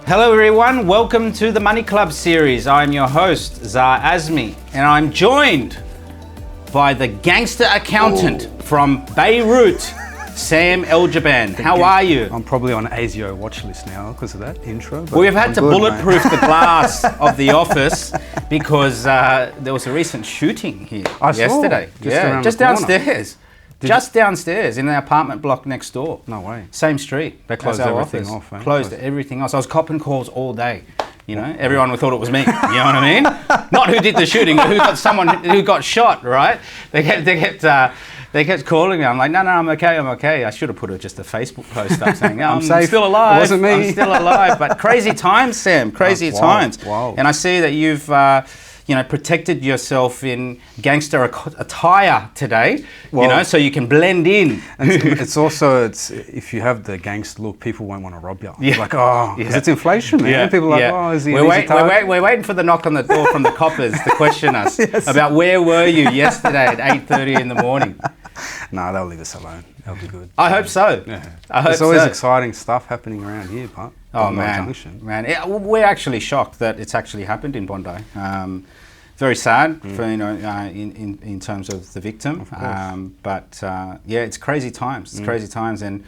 Hello everyone, welcome to the Money Club series. I'm your host, Zah and I'm joined by the gangster accountant from Beirut, Sam El-Jaban. How are you? I'm probably on ASIO watch list now because of that intro. Well, we've had to bulletproof the glass of the office because there was a recent shooting here yesterday. Just downstairs. Just downstairs in the apartment block next door. No way. Same street. They closed everything off. Eh? Closed everything else. I was copping calls all day. You know, everyone thought it was me. You know what I mean? Not who did the shooting, but who got someone who got shot. Right? They kept calling me. I'm like, no, I'm okay. I should have put just a Facebook post up saying, I'm safe. Still alive. It wasn't me. I'm still alive. But crazy times, Sam. Crazy times. Wow. And I see that you've protected yourself in gangster attire today, so you can blend in. It's also, if you have the gangster look, people won't want to rob you. Yeah. Like, because it's inflation, man. Yeah. People are like, is he we're waiting for the knock on the door from the coppers to question us about where were you yesterday at 8:30 in the morning. No, they'll leave us alone. They'll be good. I hope so. Yeah. There's always exciting stuff happening around here, but we're actually shocked that it's actually happened in Bondi. Very sad for in terms of the victim. But it's crazy times. It's crazy times, and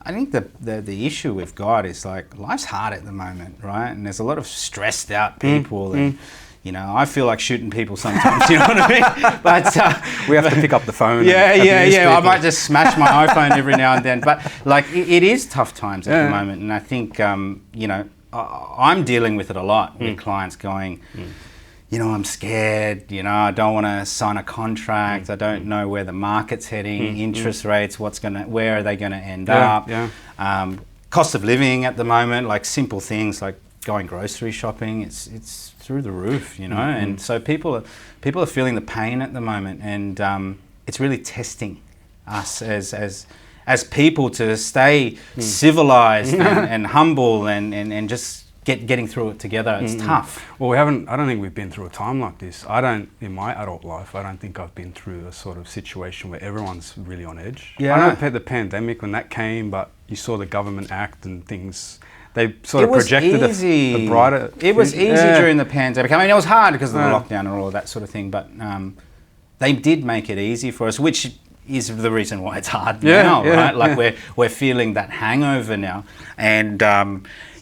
I think the issue we've got is like life's hard at the moment, right? And there's a lot of stressed out people and. I feel like shooting people sometimes, you know what I mean? But we have to pick up the phone. I might just smash my iPhone every now and then. But like, it is tough times at the moment. And I think, I'm dealing with it a lot with clients going, I'm scared, I don't want to sign a contract. I don't know where the market's heading, interest rates, where are they going to end up? Cost of living at the moment, like simple things like going grocery shopping, it's through the roof, and so people are feeling the pain at the moment, and it's really testing us as people to stay civilized and humble and just getting through it together. It's tough. Well, I don't think we've been through a time like this. In my adult life, I don't think I've been through a sort of situation where everyone's really on edge. I know the pandemic when that came, but you saw the government act and things. They sort of projected a brighter future. It was easy during the pandemic. I mean, it was hard because of the lockdown and all of that sort of thing, but they did make it easy for us, which is the reason why it's hard now, right? Like we're feeling that hangover now. And,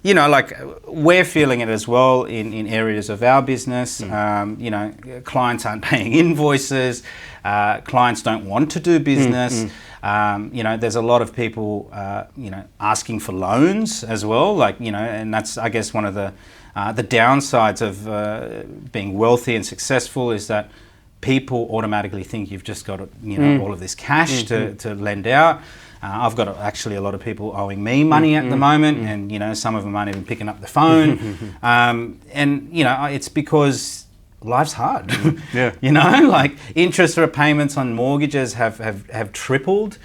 like we're feeling it as well in areas of our business. Clients aren't paying invoices. Clients don't want to do business. There's a lot of people, asking for loans as well. And that's, I guess, one of the downsides of being wealthy and successful is that people automatically think you've just got, all of this cash to lend out. I've got actually a lot of people owing me money at the moment, and some of them aren't even picking up the phone. It's because life's hard. Like interest repayments on mortgages have tripled.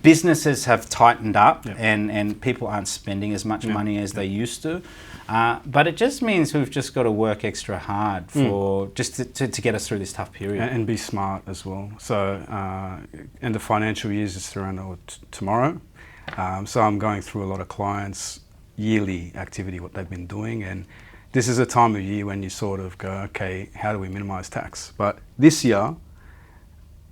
Businesses have tightened up, and people aren't spending as much money as they used to. But it just means we've just got to work extra hard for just to get us through this tough period. And be smart as well. So, and the financial year is just around tomorrow. So I'm going through a lot of clients' yearly activity, what they've been doing, and this is a time of year when you sort of go, okay, how do we minimize tax? But this year,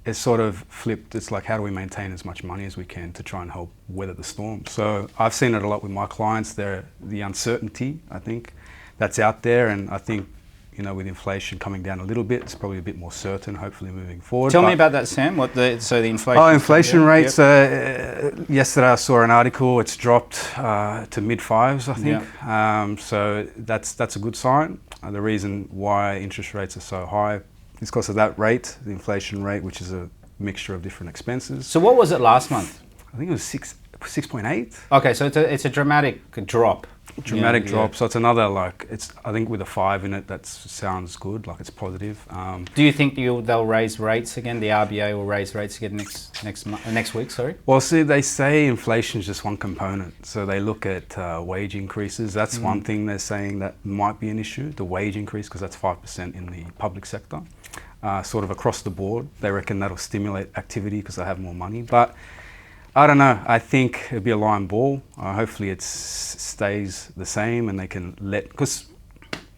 it's sort of flipped. It's like, how do we maintain as much money as we can to try and help weather the storm? So I've seen it a lot with my clients. The uncertainty, I think, that's out there. And I think, with inflation coming down a little bit, it's probably a bit more certain, hopefully moving forward. Tell me about that, Sam. The inflation? Inflation rates. Yesterday I saw an article. It's dropped to mid-5s, I think. So that's a good sign. The reason why interest rates are so high is because of that rate, the inflation rate, which is a mixture of different expenses. So what was it last month? I think it was 6.8. Okay, so it's a dramatic drop. Drop. So it's another I think with a 5 in it, that sounds good. Like it's positive. Do you think they'll raise rates again? The RBA will raise rates again next week? Sorry. Well, see, they say inflation is just one component. So they look at wage increases. That's one thing they're saying that might be an issue. The wage increase, because that's 5% in the public sector. Sort of across the board, they reckon that'll stimulate activity because they have more money. But I don't know. I think it'll be a line ball. Hopefully it stays the same and they can because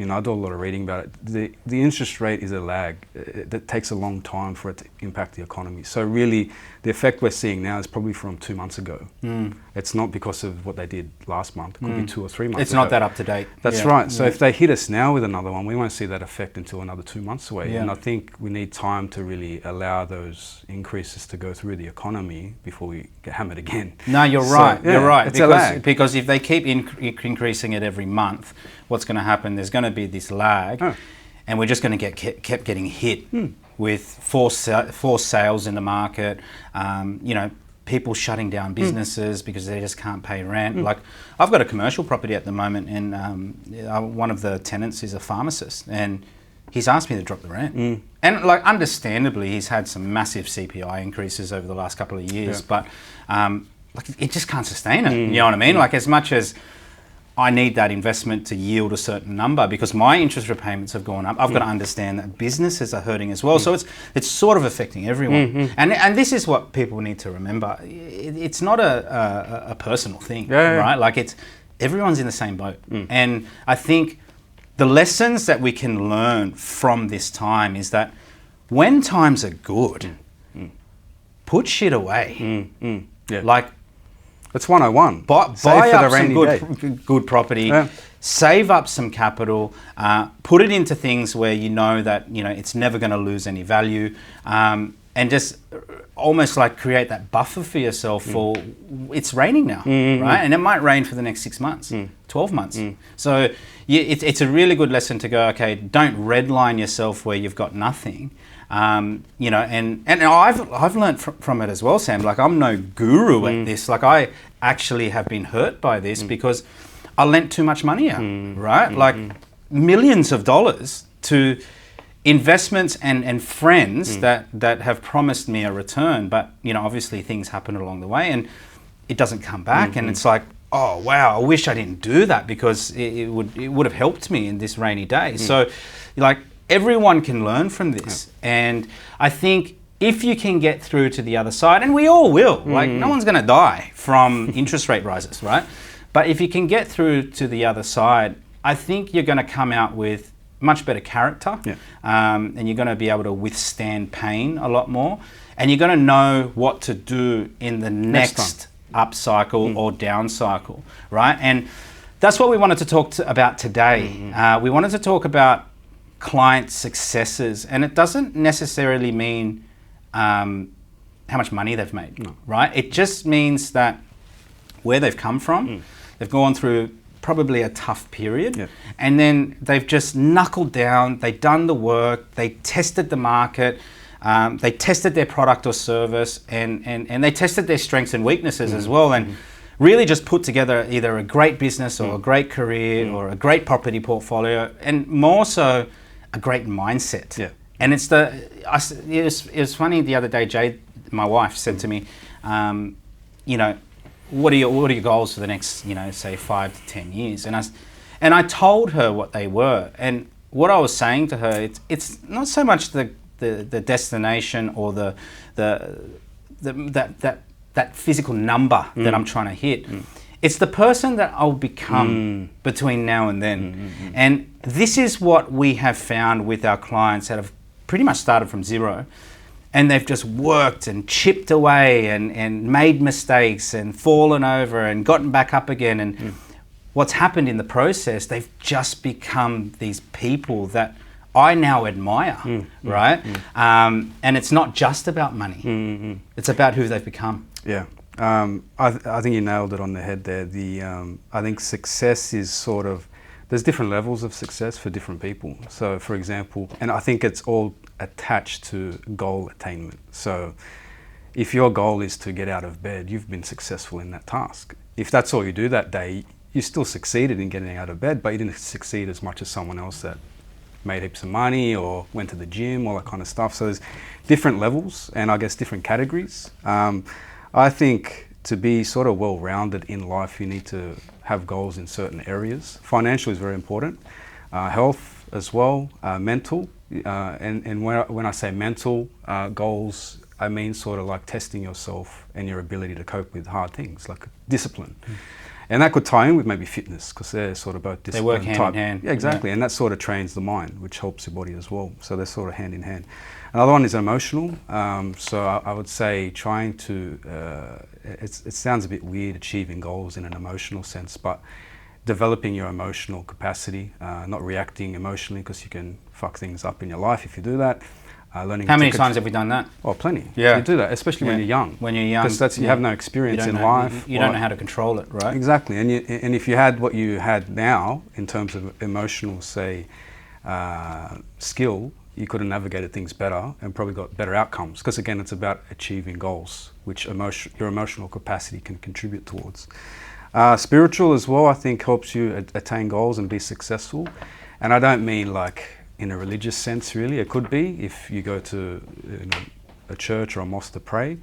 I do a lot of reading about it. The interest rate is a lag. That takes a long time for it to impact the economy. So really, the effect we're seeing now is probably from 2 months ago. It's not because of what they did last month. It could be 2 or 3 months It's ago. not that up to date. That's right. So if they hit us now with another one, we won't see that effect until another 2 months away. Yeah. And I think we need time to really allow those increases to go through the economy before we get hammered again. No, you're right. Yeah, you're right. It's a lag. Because if they keep increasing it every month, what's going to happen? There's going to be this lag, and we're just going to kept getting hit with forced sales in the market. People shutting down businesses because they just can't pay rent. Like, I've got a commercial property at the moment, and one of the tenants is a pharmacist, and he's asked me to drop the rent. And like, understandably, he's had some massive CPI increases over the last couple of years, but like, it just can't sustain it. You know what I mean? Like, as much as I need that investment to yield a certain number, because my interest repayments have gone up, I've got to understand that businesses are hurting as well. So it's sort of affecting everyone. And this is what people need to remember. It's not a personal thing, right? Like, everyone's in the same boat. And I think the lessons that we can learn from this time is that when times are good, put shit away. Like, it's 101. Buy up some good property, save up some capital, put it into things where you know that it's never going to lose any value, and just almost like create that buffer for yourself for it's raining now, right? And it might rain for the next 6 months, 12 months. So it's a really good lesson to go, okay, don't redline yourself where you've got nothing. And I've learned from it as well, Sam. Like, I'm no guru at this. Like, I actually have been hurt by this because I lent too much money out, right? Like, millions of dollars to investments and friends that have promised me a return, but obviously things happen along the way and it doesn't come back, and it's like, oh wow, I wish I didn't do that because it would have helped me in this rainy day. So, like, everyone can learn from this, and I think if you can get through to the other side, and we all will, like, no one's going to die from interest rate rises, right? But if you can get through to the other side, I think you're going to come out with much better character, and you're going to be able to withstand pain a lot more, and you're going to know what to do in the next up cycle or down cycle, right? And that's what we wanted to talk about today. We wanted to talk about client successes, and it doesn't necessarily mean how much money they've made, right? It just means that where they've come from, they've gone through probably a tough period, and then they've just knuckled down, they've done the work, they tested the market, they tested their product or service, and they tested their strengths and weaknesses as well, and really just put together either a great business or a great career or a great property portfolio, and more so a great mindset. And it was funny the other day, Jade, my wife, said to me, what are your goals for the next, say 5 to 10 years? And I told her what they were, and what I was saying to her, it's not so much the destination or that physical number that I'm trying to hit. It's the person that I'll become between now and then. And this is what we have found with our clients that have pretty much started from zero, and they've just worked and chipped away and made mistakes and fallen over and gotten back up again. And what's happened in the process, they've just become these people that I now admire, right? And it's not just about money. It's about who they've become. I think you nailed it on the head there. I think success is sort of, there's different levels of success for different people. So for example, and I think it's all attached to goal attainment. So if your goal is to get out of bed, you've been successful in that task. If that's all you do that day, you still succeeded in getting out of bed, but you didn't succeed as much as someone else that made heaps of money or went to the gym, all that kind of stuff. So there's different levels and I guess different categories. I think to be sort of well-rounded in life, you need to have goals in certain areas. Financial is very important. Health as well, mental. And when I say mental, goals I mean sort of like testing yourself and your ability to cope with hard things, like discipline. And that could tie in with maybe fitness, because they're sort of both discipline. They work hand in hand. Yeah, exactly. And that sort of trains the mind, which helps your body as well. So they're sort of hand in hand. Another one is emotional. So I would say trying to, it sounds a bit weird, achieving goals in an emotional sense, but developing your emotional capacity, not reacting emotionally, because you can fuck things up in your life if you do that. Learning. How many times have we done that? Oh, plenty. Yeah. You do that, especially when you're young. When you're young. Because you have no experience in life. You don't know how to control it, right? Exactly. And if you had what you had now in terms of emotional, say, skill, you could have navigated things better and probably got better outcomes. Because again, it's about achieving goals, which your emotional capacity can contribute towards. Spiritual as well, I think, helps you attain goals and be successful. And I don't mean like in a religious sense, really. It could be if you go to a church or a mosque to pray,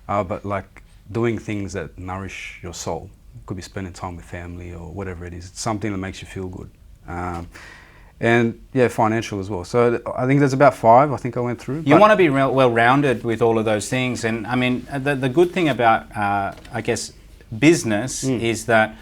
but like doing things that nourish your soul. It could be spending time with family or whatever it is. It's something that makes you feel good. And yeah, financial as well. So I think there's about 5 I think I went through. You want to be well-rounded with all of those things. And I mean, the good thing about, I guess, business is that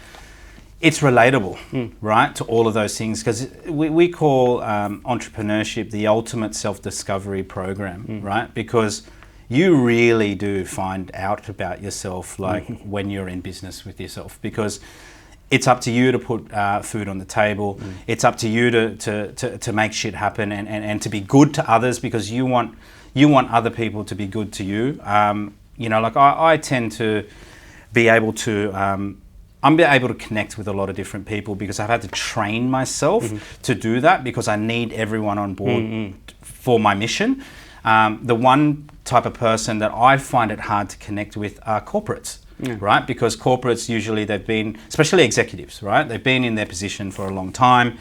it's relatable, right, to all of those things, because we call entrepreneurship the ultimate self-discovery program, right? Because you really do find out about yourself, like when you're in business with yourself, because it's up to you to put food on the table. It's up to you to make shit happen and to be good to others, because you want other people to be good to you. You know, like I tend to be able to. I'm able to connect with a lot of different people because I've had to train myself to do that, because I need everyone on board for my mission. The one type of person that I find it hard to connect with are corporates, right? Because corporates usually they've been, especially executives, right? They've been in their position for a long time.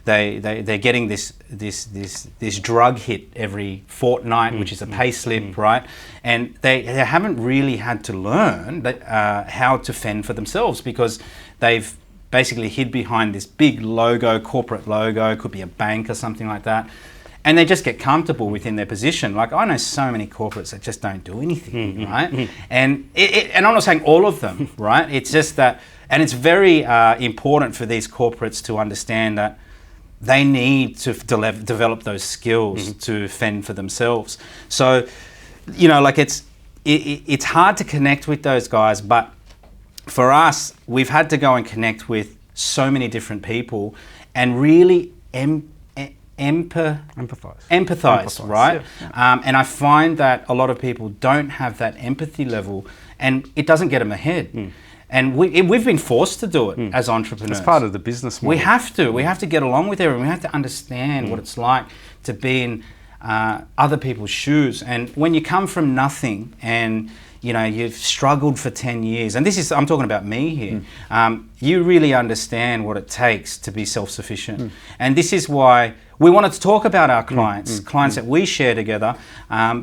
They're getting this drug hit every fortnight, which is a pay slip, right? And they haven't really had to learn how to fend for themselves, because they've basically hid behind this big logo, corporate logo, could be a bank or something like that. And they just get comfortable within their position. Like I know so many corporates that just don't do anything, right? And and I'm not saying all of them, right? It's just that, and it's very important for these corporates to understand that they need to develop those skills to fend for themselves. So, you know, like it's hard to connect with those guys, but for us, we've had to go and connect with so many different people and really empathize, right? Yeah. And I find that a lot of people don't have that empathy level, and it doesn't get them ahead. And we've been forced to do it as entrepreneurs. It's part of the business model. We have to. We have to get along with everyone. We have to understand what it's like to be in other people's shoes. And when you come from nothing and you know you've struggled for 10 years, and I'm talking about me here, you really understand what it takes to be self-sufficient. And this is why we wanted to talk about our clients, that we share together,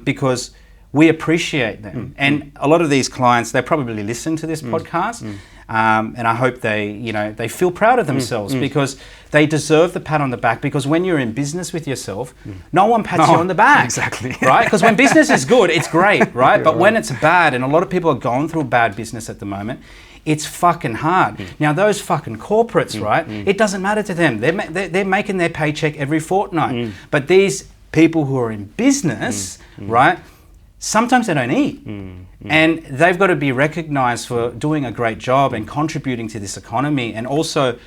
because we appreciate them. And a lot of these clients, they probably listen to this podcast, and I hope they feel proud of themselves, because they deserve the pat on the back, because when you're in business with yourself, no one pats you on the back. Exactly. Right? Because when business is good, it's great, right? But when it's bad, and a lot of people are going through bad business at the moment, it's fucking hard. Now those fucking corporates, right? It doesn't matter to them. They're making their paycheck every fortnight. But these people who are in business, right? Sometimes they don't eat. And they've got to be recognized for doing a great job and contributing to this economy, and also,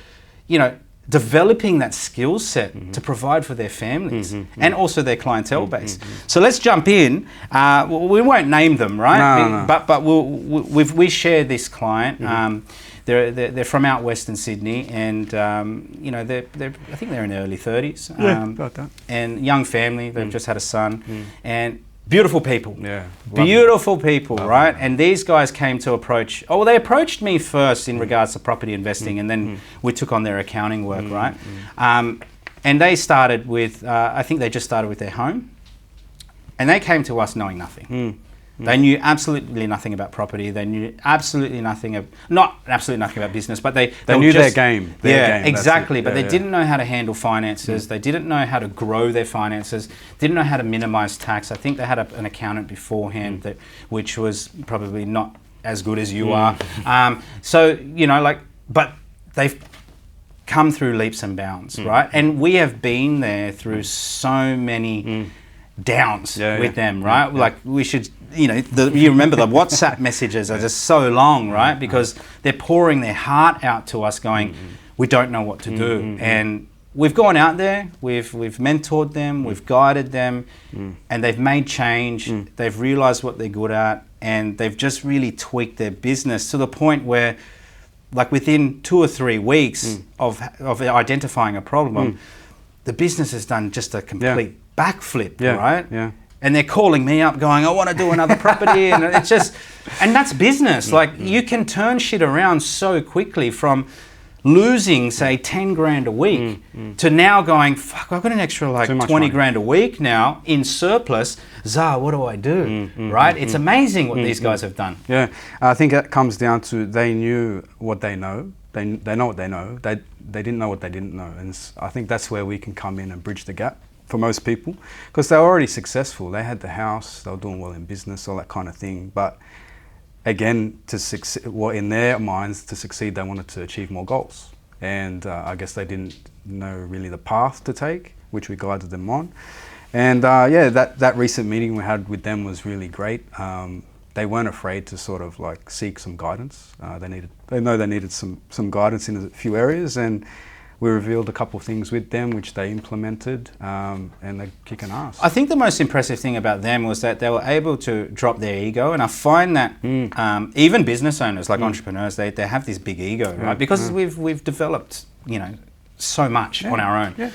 you know, developing that skill set to provide for their families and also their clientele base. So let's jump in. We won't name them, right? No. But we share this client. They're from out Western Sydney, and you know I think they're in their early 30s. About that. And young family. They've just had a son, and beautiful people. Yeah. Beautiful people, right? And these guys came to they approached me first in regards to property investing, and then we took on their accounting work, right? And they started with, I think they just started with their home, and they came to us knowing nothing. They knew absolutely nothing about property. They knew absolutely nothing not absolutely nothing about business, but they knew just, their game. Exactly. But they didn't know how to handle finances. They didn't know how to grow their finances. Didn't know how to minimize tax. I think they had an accountant beforehand which was probably not as good as you are. So, you know, like, but they've come through leaps and bounds, right? And we have been there through so many downs with them, right? Like we should, you know, you remember the WhatsApp messages are just so long, right? Because they're pouring their heart out to us going, we don't know what to do. And we've gone out there, we've mentored them, we've guided them, and they've made change. They've realized what they're good at, and they've just really tweaked their business to the point where, like within 2 or 3 weeks of identifying a problem, the business has done just a complete backflip, right? Yeah. And they're calling me up going, I want to do another property. And it's just, and that's business. Like you can turn shit around so quickly from losing, say, 10 grand a week to now going, fuck, I've got an extra like 20 grand a week now in surplus. Zah, what do I do? Right? It's amazing what these guys have done. Yeah, I think it comes down to they knew what they know. They know what they know. They didn't know what they didn't know. And I think that's where we can come in and bridge the gap for most people, because they're already successful. They had the house, they were doing well in business, all that kind of thing. But again, to succeed, well, in their minds, to succeed, they wanted to achieve more goals. And I guess they didn't know really the path to take, which we guided them on. And yeah, that recent meeting we had with them was really great. They weren't afraid to sort of like seek some guidance. They needed some guidance in a few areas, and we revealed a couple of things with them which they implemented, and they're kicking ass. I think the most impressive thing about them was that they were able to drop their ego, and I find that even business owners, like entrepreneurs, they have this big ego, right? Because we've developed, you know, so much on our own. Yeah.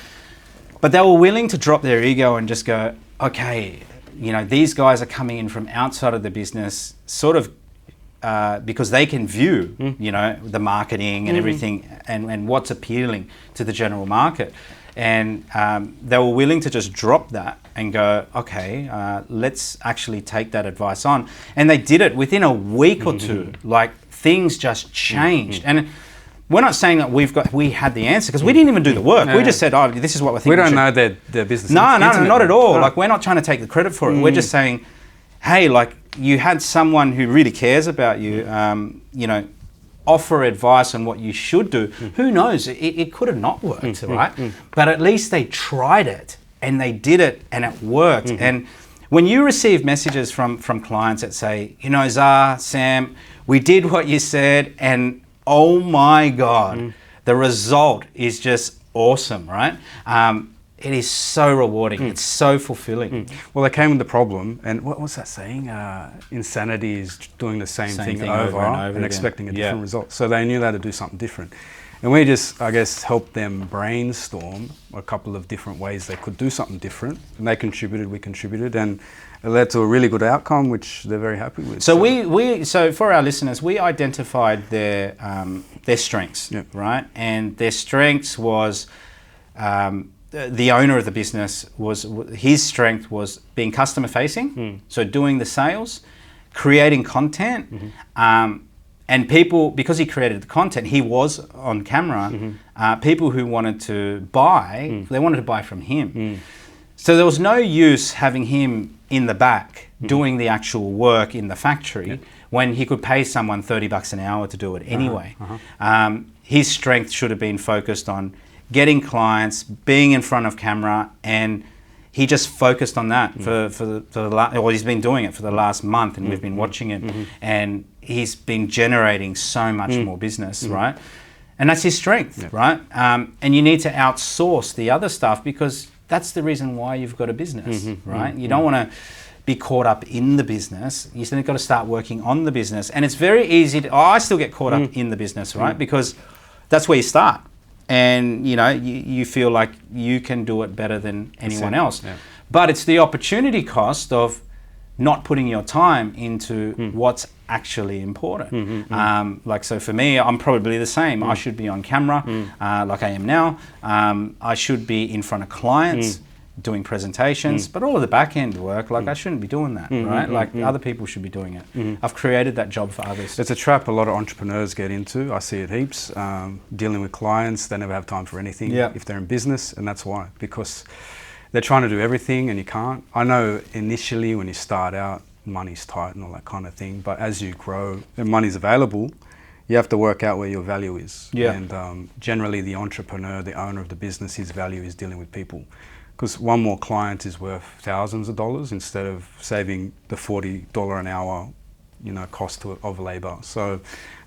But they were willing to drop their ego and just go, okay, you know, these guys are coming in from outside of the business, sort of because they can view, you know, the marketing and everything and what's appealing to the general market. And they were willing to just drop that and go, okay, let's actually take that advice on. And they did it within a week or two. Like things just changed. And we're not saying that we had the answer, because we didn't even do the work. We just said, oh, this is what we're thinking. We don't know their business. No, not at all. Like we're not trying to take the credit for it. We're just saying, hey, like you had someone who really cares about you, you know, offer advice on what you should do. Who knows? It could have not worked, right? But at least they tried it and they did it and it worked. And when you receive messages from clients that say, you know, Zah, Sam, we did what you said, and oh my God, the result is just awesome, right? It is so rewarding. It's so fulfilling. Well, they came with the problem, and what was that saying? Insanity is doing the same thing over and over and expecting a different result. So they knew they had to do something different. And we just, I guess, helped them brainstorm a couple of different ways they could do something different. And they contributed, we contributed, and it led to a really good outcome, which they're very happy with. So so for our listeners, we identified their strengths, right? And their strengths was, the owner of the business his strength was being customer facing, so doing the sales, creating content, and people, because he created the content, he was on camera. People who wanted to buy, they wanted to buy from him. So there was no use having him in the back doing the actual work in the factory when he could pay someone $30 an hour to do it anyway. His strength should have been focused on getting clients, being in front of camera, and he just focused on that he's been doing it for the last month, and we've been watching it, and he's been generating so much more business, right? And that's his strength, right? And you need to outsource the other stuff, because that's the reason why you've got a business, right? You don't want to be caught up in the business. You still got to start working on the business. And it's very easy I still get caught up in the business, right? Because that's where you start. And you know, you feel like you can do it better than anyone else. But it's the opportunity cost of not putting your time into what's actually important. Like, so for me, I'm probably the same. I should be on camera like I am now. I should be in front of clients, doing presentations, but all of the back end work, like I shouldn't be doing that, right? Like other people should be doing it. I've created that job for others. It's a trap a lot of entrepreneurs get into. I see it heaps. Dealing with clients, they never have time for anything if they're in business, and that's why, because they're trying to do everything and you can't. I know initially when you start out, money's tight and all that kind of thing, but as you grow and money's available, you have to work out where your value is. And generally the entrepreneur, the owner of the business, his value is dealing with people. Because one more client is worth thousands of dollars instead of saving the $40 an hour, cost of labor. So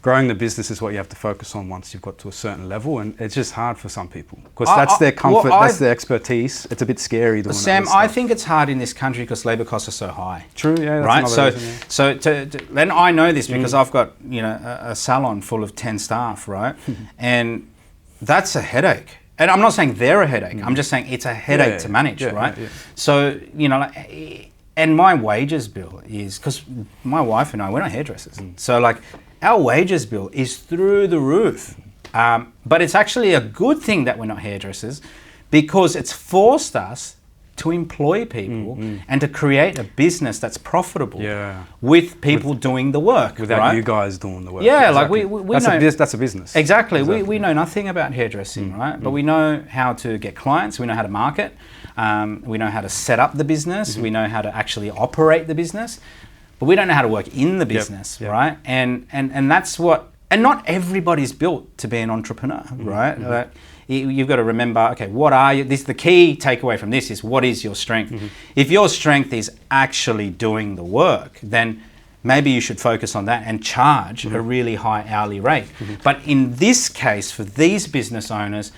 growing the business is what you have to focus on once you've got to a certain level, and it's just hard for some people because that's their comfort, that's their expertise. It's a bit scary doing Sam, I think it's hard in this country because labor costs are so high. True, yeah. That's right. So then I know this because I've got a salon full of 10 staff, right, and that's a headache. And I'm not saying they're a headache. I'm just saying it's a headache to manage, right? So and my wages bill is, because my wife and I, we're not hairdressers. So like our wages bill is through the roof. But it's actually a good thing that we're not hairdressers because it's forced us to employ people and to create a business that's profitable with people doing the work. Without you guys doing the work. Yeah, exactly. like we that's know. That's a business. Exactly. We know nothing about hairdressing, right? But we know how to get clients. We know how to market. We know how to set up the business. We know how to actually operate the business. But we don't know how to work in the business, right? And that's what, and not everybody's built to be an entrepreneur, right? You've got to remember, okay, what are you? The key takeaway from this is, what is your strength? If your strength is actually doing the work, then maybe you should focus on that and charge a really high hourly rate. But in this case, for these business owners,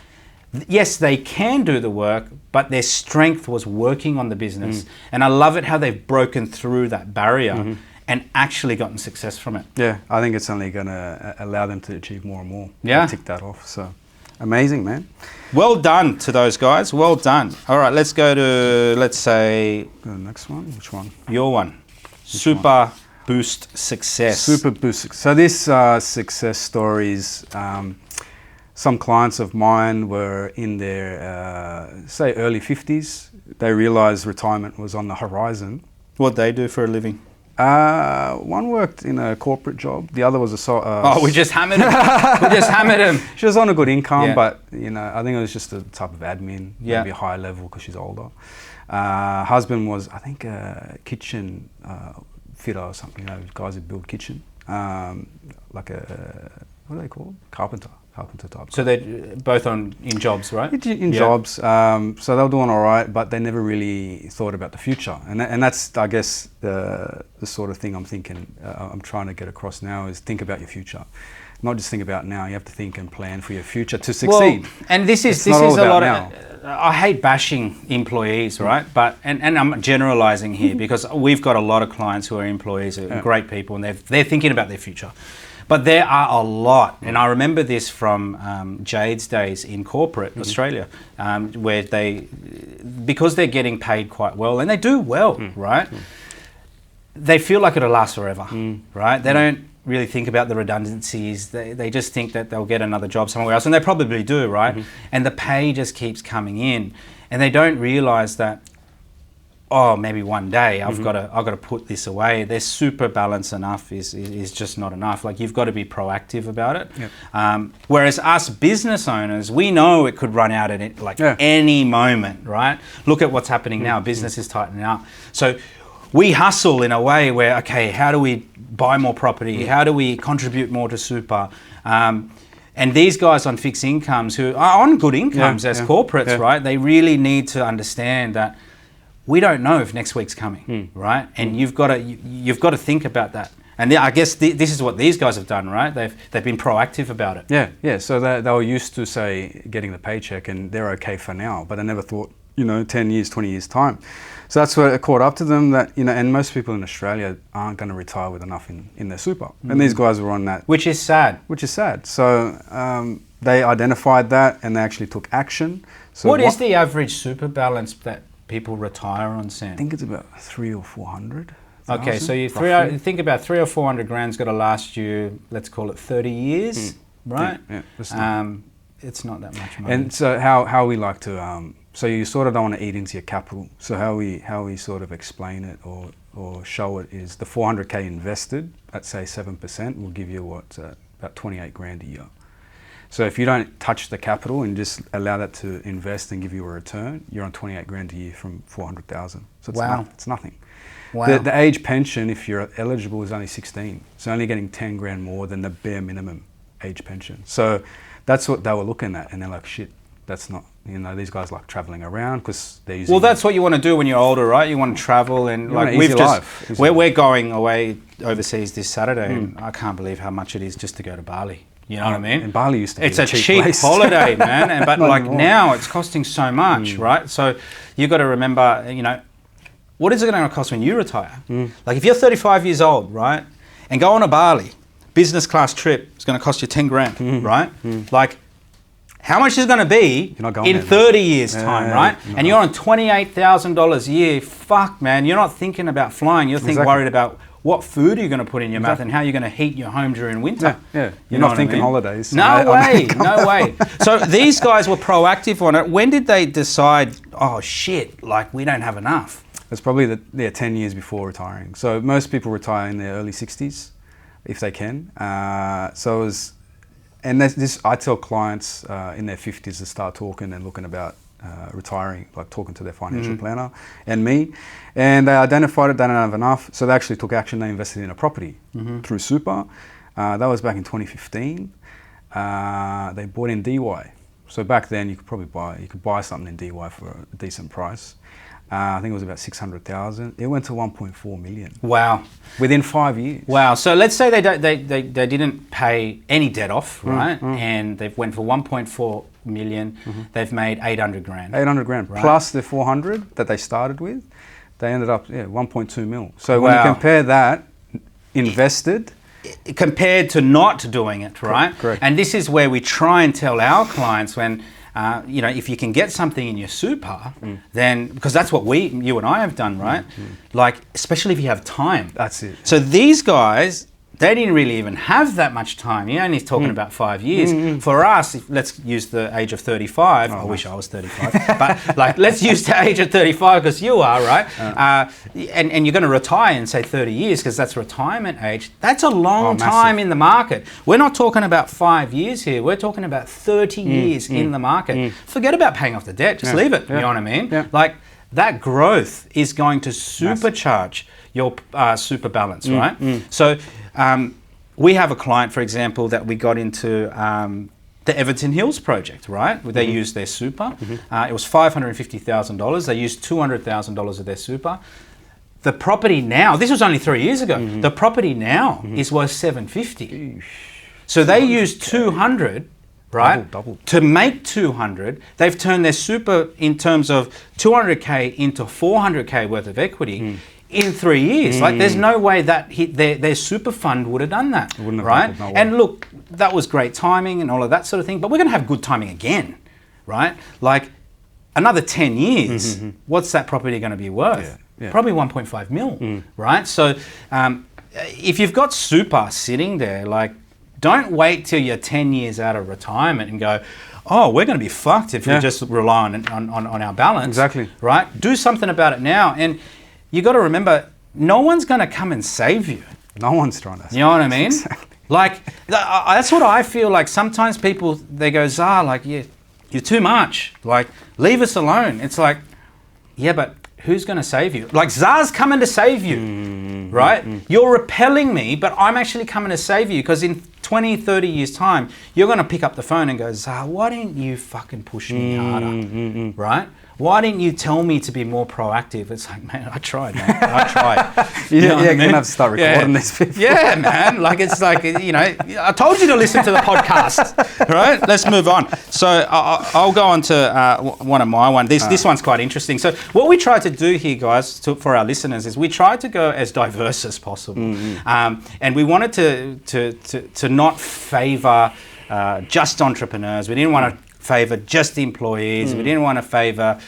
yes, they can do the work, but their strength was working on the business. And I love it how they've broken through that barrier and actually gotten success from it. Yeah, I think it's only going to allow them to achieve more and more. Yeah. Tick that off. So amazing, man. Well done to those guys. Well done. All right, let's go to, let's say... Go to the next one. Which one? Your one. Super Boost Success. Super Boost. So this success stories... some clients of mine were in their, say, early 50s. They realized retirement was on the horizon. What'd they do for a living? One worked in a corporate job. The other was a... we just hammered him. We just hammered him. She was on a good income, but, I think it was just a type of admin, maybe a high level because she's older. Husband was, I think, a kitchen fitter or something, guys who build kitchen. Like a, what are they called? Carpenter type. So they're both in jobs, right? In jobs. So they were doing all right, but they never really thought about the future. And that's, I guess, the sort of thing I'm thinking, I'm trying to get across now is think about your future. Not just think about now, you have to think and plan for your future to succeed. Well, and this is a lot of... I hate bashing employees, right? But and I'm generalizing here because we've got a lot of clients who are employees, who are great people, and they're thinking about their future. But there are a lot, and I remember this from Jade's days in corporate Australia, where because they're getting paid quite well, and they do well, right? They feel like it'll last forever, right? They don't really think about the redundancies. They just think that they'll get another job somewhere else, and they probably do, right? And the pay just keeps coming in, and they don't realize that, oh, maybe one day I've got to put this away. Their super balance enough is just not enough. Like, you've got to be proactive about it. Whereas us business owners, we know it could run out at any moment, right? Look at what's happening now. Business is tightening up. So we hustle in a way where, okay, how do we buy more property? How do we contribute more to super? And these guys on fixed incomes who are on good incomes as corporates, right? They really need to understand that we don't know if next week's coming, right? And you've got to think about that. And I guess this is what these guys have done, right? They've been proactive about it. Yeah. So they were used to, say, getting the paycheck, and they're okay for now, but they never thought, 10 years, 20 years time. So that's where it caught up to them that, and most people in Australia aren't going to retire with enough in their super. And these guys were on that. Which is sad. So they identified that and they actually took action. So what is the average super balance that people retire on, Sam? I think it's about 300 or 400. Okay, so you think about 300 or 400 grand's got to last you, let's call it 30 years, right? Yeah, it's not that much money. And so how we like to So you sort of don't want to eat into your capital. So how we sort of explain it or show it is the 400k invested at say 7% will give you about 28 grand a year. So if you don't touch the capital and just allow that to invest and give you a return, you're on 28 grand a year from 400,000. So it's nothing. Wow. The age pension, if you're eligible, is only 16. So only getting 10 grand more than the bare minimum age pension. So that's what they were looking at, and they're like, shit, that's not, these guys like traveling around because they're using... Well, that's what you want to do when you're older, right? You want to travel, and like we're going away overseas this Saturday, and I can't believe how much it is just to go to Bali. You know what I mean? And Bali used to be a cheap place. holiday, man. But like now it's costing so much, right? So you got to remember, what is it going to cost when you retire? Like if you're 35 years old, right, and go on a Bali business class trip, it's going to cost you 10 grand, right? Like, how much is it going to be in 30 years' time, right? And you're on $28,000 a year. Fuck, man, you're not thinking about flying. You're worried about what food are you going to put in your mouth and how you're going to heat your home during winter. Yeah. You're not thinking holidays. No way. So these guys were proactive on it. When did they decide, oh shit, like we don't have enough? It's probably 10 years before retiring. So most people retire in their early 60s, if they can. And this I tell clients in their 50s to start talking and looking about retiring, like talking to their financial planner and me. And they identified it, they don't have enough. So they actually took action, they invested in a property through Super. That was back in 2015. They bought in DY. So back then you could buy something in DY for a decent price. I think it was about 600,000. It went to 1.4 million. Wow! Within 5 years. Wow! So let's say they didn't pay any debt off, right? And they went for 1.4 million. They've made 800 grand. 800 grand plus the 400 that they started with. They ended up 1.2 mil. So when you compare that invested compared to not doing it, right? Correct. And this is where we try and tell our clients when. If you can get something in your super, then, because that's what you and I have done, right? Like, especially if you have time. That's it. So these guys, they didn't really even have that much time. You're only talking about 5 years. For us, let's use the age of 35. I wish I was 35. But like, let's use the age of 35 because you are, right? And you're going to retire in, say, 30 years because that's retirement age. That's a long time in the market. We're not talking about 5 years here. We're talking about 30 years in the market. Forget about paying off the debt. Just leave it. You know what I mean? Like, that growth is going to supercharge your super balance, right? So we have a client, for example, that we got into the Everton Hills project, right? Where they used their super. It was $550,000. They used $200,000 of their super. The property now, this was only 3 years ago, the property now is worth $750. So they used 200, right? Double. To make 200, they've turned their super in terms of 200K into 400K worth of equity in 3 years. Like, there's no way that their super fund would have done that, right? No way. And look, that was great timing and all of that sort of thing, but we're going to have good timing again, right? Like, another 10 years, what's that property going to be worth? Probably 1.5 mil, right? So if you've got super sitting there, like, don't wait till you're 10 years out of retirement and go, oh, we're going to be fucked if we just rely on our balance. Exactly. Right? Do something about it now. And you got to remember, no one's going to come and save you. No one's trying to. You know what I mean? Exactly. Like, that's what I feel like. Sometimes people, they go, Zah, like, you're too much. Like, leave us alone. It's like, yeah, but who's going to save you? Like, Zah's coming to save you, right? You're repelling me, but I'm actually coming to save you because in 20, 30 years' time, you're going to pick up the phone and go, Zah, why didn't you fucking push me harder, right? Why didn't you tell me to be more proactive? It's like, man, I tried, man. I tried. You're going to have to start recording these people. Yeah, man. Like, it's like, I told you to listen to the podcast, right? Let's move on. So I'll go on to one of my ones. This one's quite interesting. So what we try to do here, guys, for our listeners, is we try to go as diverse as possible. And we wanted to not favour just entrepreneurs. We didn't want to favour just employees. We didn't want to favour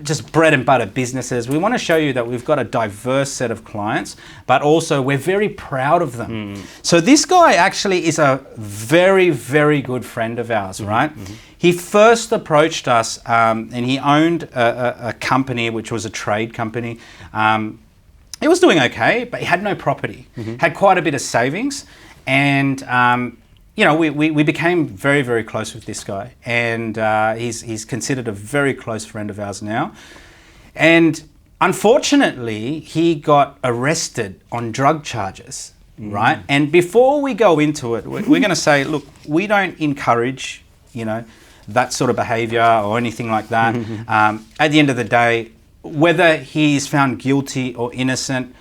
just bread and butter businesses. We want to show you that we've got a diverse set of clients, but also we're very proud of them. So this guy actually is a very, very good friend of ours, right? He first approached us and he owned a company, which was a trade company. It was doing okay, but he had no property, had quite a bit of savings, and you know, we became very, very close with this guy, and he's considered a very close friend of ours now. And unfortunately, he got arrested on drug charges, right? And before we go into it, we're going to say, look, we don't encourage, you know, that sort of behaviour or anything like that. At the end of the day, whether he's found guilty or innocent,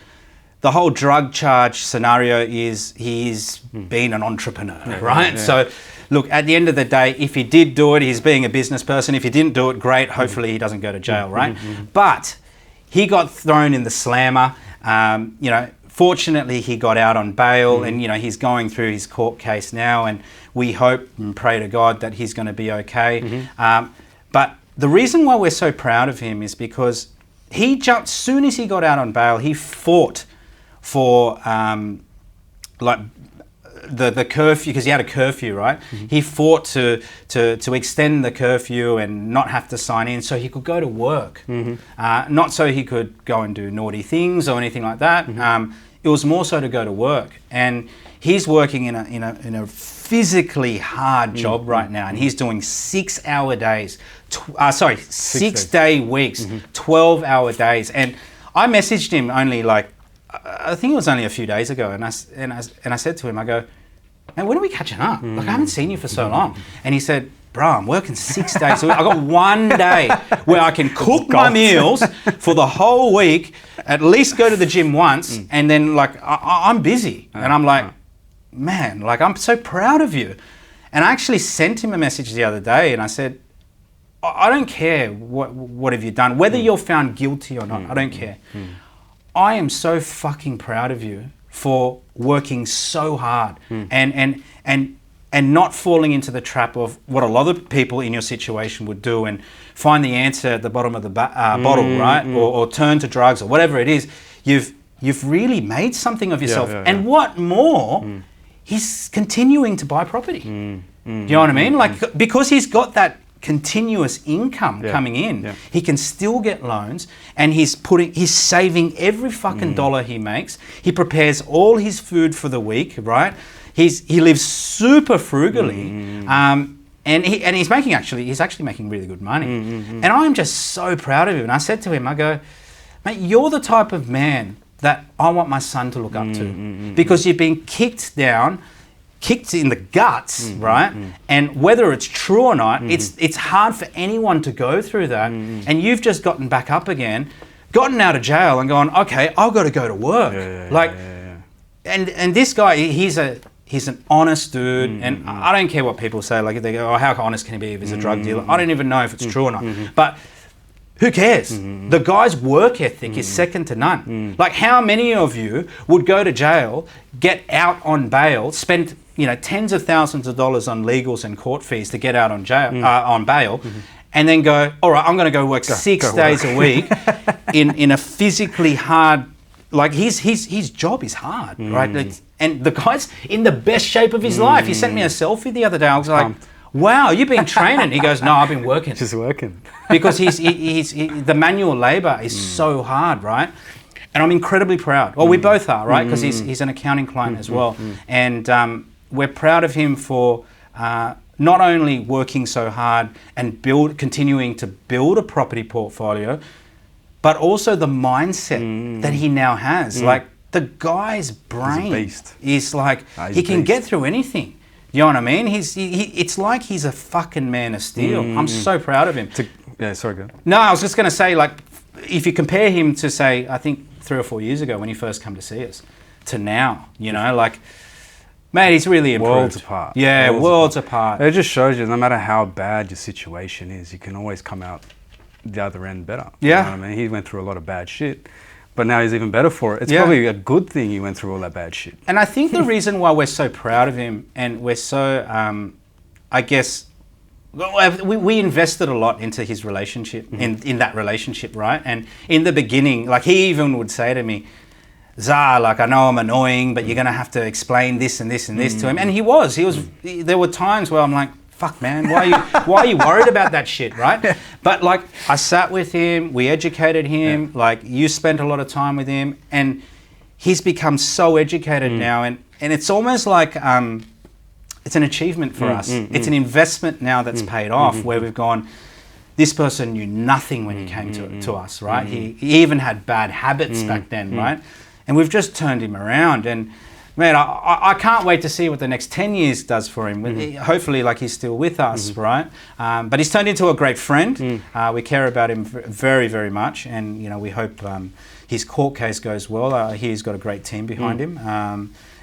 the whole drug charge scenario is he's been an entrepreneur, right? Yeah. So, look, at the end of the day, if he did do it, he's being a business person. If he didn't do it, great. Hopefully he doesn't go to jail, right? But he got thrown in the slammer. You know, fortunately he got out on bail, and, you know, he's going through his court case now, and we hope and pray to God that he's going to be okay. But the reason why we're so proud of him is because he jumped, soon as he got out on bail, he fought for like the curfew, because he had a curfew, right? He fought to extend the curfew and not have to sign in so he could go to work. Not so he could go and do naughty things or anything like that. It was more so to go to work. And he's working in a physically hard job right now, and he's doing 6-hour days, 6-day weeks, 12-hour days. And I messaged him only like, I think it was only a few days ago, and I said to him, I go, man, when are we catching up? Like, I haven't seen you for so long. And he said, bro, I'm working 6 days. So I got one day where I can cook my meals for the whole week, at least go to the gym once, and then like I'm busy. And I'm like, man, like, I'm so proud of you. And I actually sent him a message the other day, and I said, I don't care what have you done, whether you're found guilty or not, I don't care. I am so fucking proud of you for working so hard and not falling into the trap of what a lot of people in your situation would do and find the answer at the bottom of the bottle, right? Or turn to drugs or whatever it is. You've really made something of yourself. And what more, he's continuing to buy property. You know what I mean? Like, because he's got that continuous income coming in, he can still get loans, and he's saving every fucking dollar he makes. He prepares all his food for the week, right? He lives super frugally, and he's actually making really good money. And I'm just so proud of him. And I said to him, I go, mate, you're the type of man that I want my son to look up to, because you've been kicked in the guts, right? And whether it's true or not, it's hard for anyone to go through that. And you've just gotten back up again, gotten out of jail, and gone, okay, I've got to go to work. And this guy, he's an honest dude, and I don't care what people say. Like, they go, oh, how honest can he be if he's a drug dealer? I don't even know if it's true or not. But who cares? The guy's work ethic is second to none. Like, how many of you would go to jail, get out on bail, spend, you know, tens of thousands of dollars on legals and court fees to get out on bail, and then go, all right, I'm going to go work 6 days a week in a physically hard, like, his job is hard, right? And the guy's in the best shape of his life. He sent me a selfie the other day. I was like, wow, you've been training? He goes, no, I've been working. Just working. Because the manual labour is so hard, right? And I'm incredibly proud. Well, we both are, right? Because he's an accounting client as well. And we're proud of him for not only working so hard and continuing to build a property portfolio, but also the mindset that he now has. Like, the guy's brain is like, he can get through anything. You know what I mean? It's like he's a fucking man of steel. I'm so proud of him. Sorry, go. No, I was just going to say, like, if you compare him to, say, I think 3 or 4 years ago when he first came to see us, to now, you know, like, mate, he's really improved. Worlds apart. Yeah, worlds apart. It just shows you, no matter how bad your situation is, you can always come out the other end better. Yeah. You know what I mean? He went through a lot of bad shit, but now he's even better for it. It's probably a good thing he went through all that bad shit. And I think the reason why we're so proud of him, and we're so, I guess, we invested a lot into his relationship, in that relationship, right? And in the beginning, like he even would say to me, Zah, like I know I'm annoying, but you're going to have to explain this and this and this to him. And he was, there were times where I'm like, fuck man, why are you worried about that shit, right? But like I sat with him, we educated him, like you spent a lot of time with him, and he's become so educated now, and it's almost like it's an achievement for us. It's an investment now that's paid off, where we've gone, this person knew nothing when he came to us, right? He even had bad habits back then, right? And we've just turned him around, and man, I can't wait to see what the next 10 years does for him. Hopefully, like he's still with us, right? But he's turned into a great friend. We care about him very, very much, and you know, we hope his court case goes well. He's got a great team behind him.